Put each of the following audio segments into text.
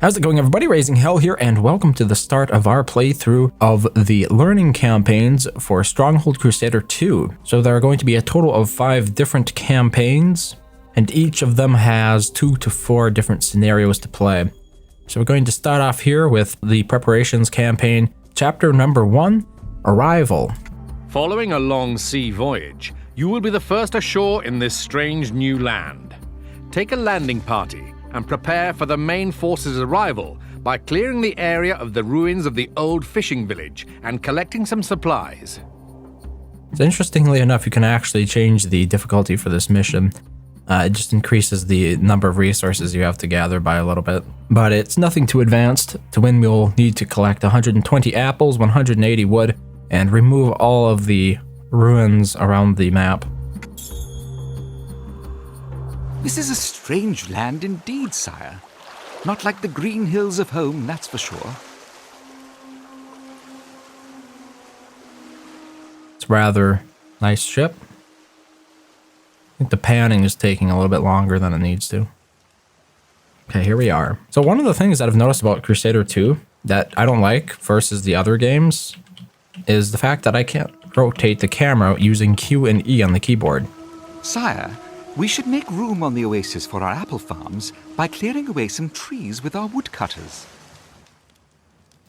How's it going, everybody? RazingHel here, and welcome to the start of our playthrough of the learning campaigns for Stronghold Crusader 2. So there are going to be a total of 5 different campaigns, and each of them has 2 to 4 different scenarios to play. So we're going to start off here with the preparations campaign, chapter number 1, Arrival. Following a long sea voyage, you will be the first ashore in this strange new land. Take a landing party and prepare for the main force's arrival by clearing the area of the ruins of the old fishing village and collecting some supplies. So interestingly enough, you can actually change the difficulty for this mission. It just increases the number of resources you have to gather by a little bit. But it's nothing too advanced. To win, we'll need to collect 120 apples, 180 wood, and remove all of the ruins around the map. This is a strange land indeed, sire. Not like the green hills of home, that's for sure. It's a rather nice ship. I think the panning is taking a little bit longer than it needs to. Okay, here we are. So one of the things that I've noticed about Crusader 2 that I don't like versus the other games is the fact that I can't rotate the camera using Q and E on the keyboard. Sire, we should make room on the oasis for our apple farms by clearing away some trees with our woodcutters.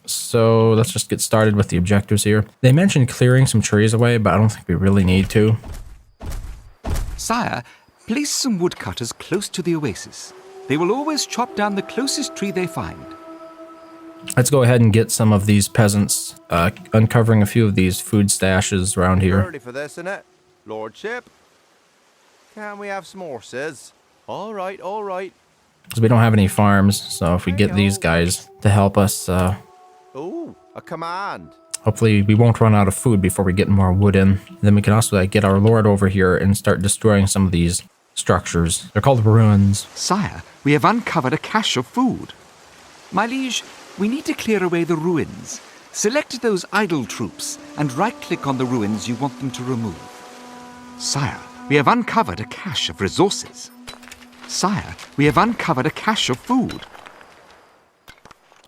So let's just get started with the objectives here. They mentioned clearing some trees away, but I don't think we really need to. Sire, place some woodcutters close to the oasis. They will always chop down the closest tree they find. Let's go ahead and get some of these peasants, uncovering a few of these food stashes around here. Ready for this, innit? Lordship? Can we have some horses? All right, all right. Because we don't have any farms, so if we get these guys to help us, Ooh, a command. hopefully we won't run out of food before we get more wood in. Then we can also get our lord over here and start destroying some of these structures. They're called ruins. Sire, we have uncovered a cache of food. My liege, we need to clear away the ruins. Select those idle troops and right-click on the ruins you want them to remove. Sire, we have uncovered a cache of resources. Sire, we have uncovered a cache of food.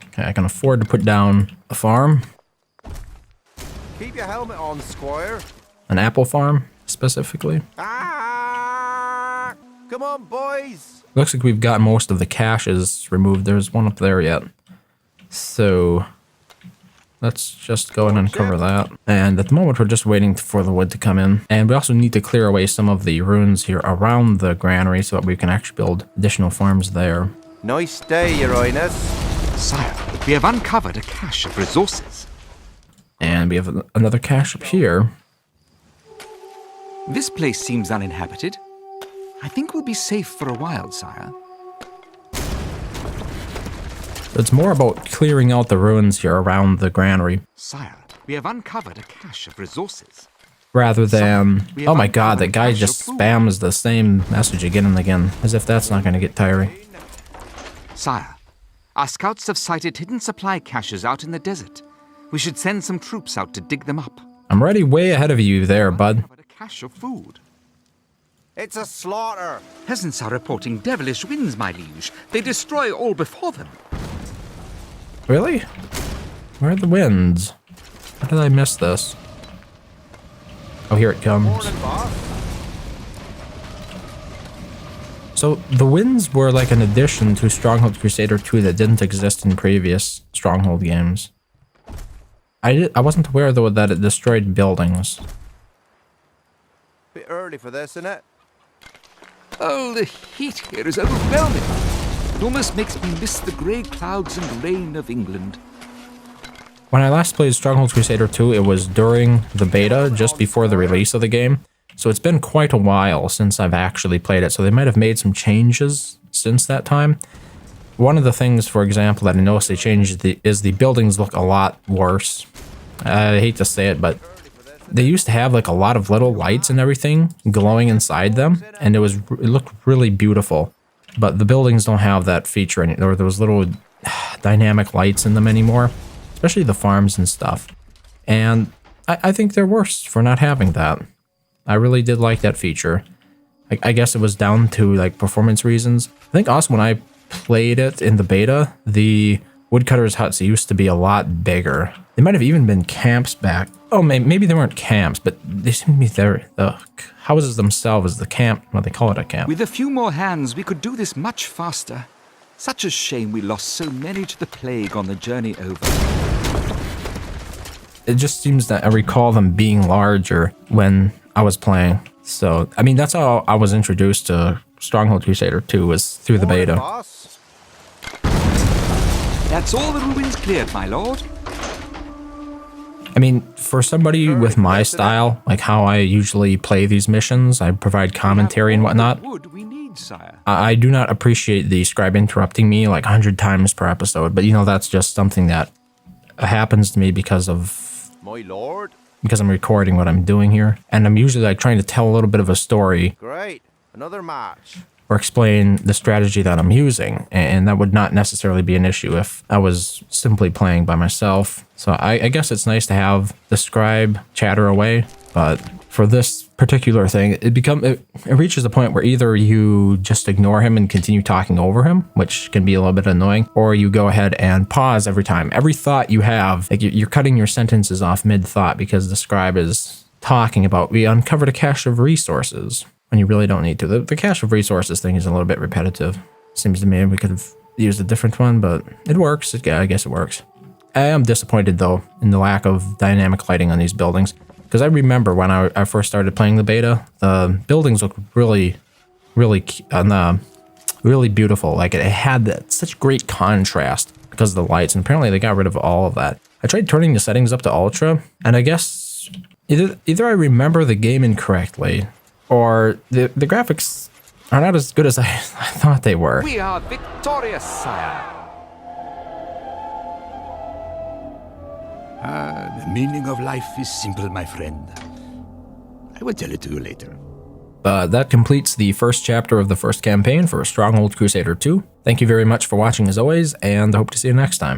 Okay, I can afford to put down a farm. Keep your helmet on, squire. An apple farm, specifically. Ah! Come on, boys. Looks like we've got most of the caches removed. There's one up there yet. So let's just go and uncover that. And at the moment, we're just waiting for the wood to come in. And we also need to clear away some of the ruins here around the granary so that we can actually build additional farms there. Nice day, your highness. Sire, we have uncovered a cache of resources. And we have another cache up here. This place seems uninhabited. I think we'll be safe for a while, sire. It's more about clearing out the ruins here around the granary. Sire, we have uncovered a cache of resources. Rather than... we have Oh my god, uncovered that guy a cache just of food. spams the same message again and again. As if that's not going to get tiring. Sire, our scouts have sighted hidden supply caches out in the desert. We should send some troops out to dig them up. I'm already way ahead of you there, bud. Uncovered a cache of food. It's a slaughter. Peasants are reporting devilish winds, my liege. They destroy all before them. Really? Where are the winds? How did I miss this? Oh, here it comes. Morning, boss. So the winds were like an addition to Stronghold Crusader 2 that didn't exist in previous Stronghold games. I wasn't aware though that it destroyed buildings. Bit early for this, innit? Oh, the heat here is overwhelming. It almost makes me miss the grey clouds and rain of England. When I last played Stronghold Crusader 2, it was during the beta, just before the release of the game. So it's been quite a while since I've actually played it, so they might have made some changes since that time. One of the things, for example, that I noticed they changed is the buildings look a lot worse. I hate to say it, but they used to have like a lot of little lights and everything glowing inside them, and it looked really beautiful. But the buildings don't have that feature anymore. Those little dynamic lights in them anymore, especially the farms and stuff. And I think they're worse for not having that. I really did like that feature. I guess it was down to like performance reasons. I think also when I played it in the beta, the woodcutters' huts used to be a lot bigger. They might have even been camps back. Oh, maybe they weren't camps, but they seem to be the houses themselves, the camp. Well, they call it a camp. With a few more hands, we could do this much faster. Such a shame we lost so many to the plague on the journey over. It just seems that I recall them being larger when I was playing. So, I mean, that's how I was introduced to Stronghold Crusader 2, was through the Morning, beta. boss. That's all the ruins cleared, my lord. I mean, for somebody with my style, like how I usually play these missions, I provide commentary and whatnot. Wood we need, sire. I do not appreciate the scribe interrupting me like 100 times per episode, but you know, that's just something that happens to me because My lord. I'm recording what I'm doing here. And I'm usually like trying to tell a little bit of a story Great. Another match. or explain the strategy that I'm using. And that would not necessarily be an issue if I was simply playing by myself. So I guess it's nice to have the scribe chatter away, but for this particular thing, it reaches a point where either you just ignore him and continue talking over him, which can be a little bit annoying, or you go ahead and pause every time. Every thought you have, like you're cutting your sentences off mid-thought because the scribe is talking about, we uncovered a cache of resources, when you really don't need to. The cache of resources thing is a little bit repetitive. Seems to me we could have used a different one, but it works. I guess it works. I am disappointed, though, in the lack of dynamic lighting on these buildings. Because I remember when I first started playing the beta, the buildings looked really beautiful. Like it had such great contrast because of the lights, and apparently they got rid of all of that. I tried turning the settings up to ultra, and I guess either I remember the game incorrectly, or the graphics are not as good as I thought they were. We are victorious, sire. The meaning of life is simple, my friend. I will tell it to you later. That completes the first chapter of the first campaign for Stronghold Crusader 2. Thank you very much for watching as always, and I hope to see you next time.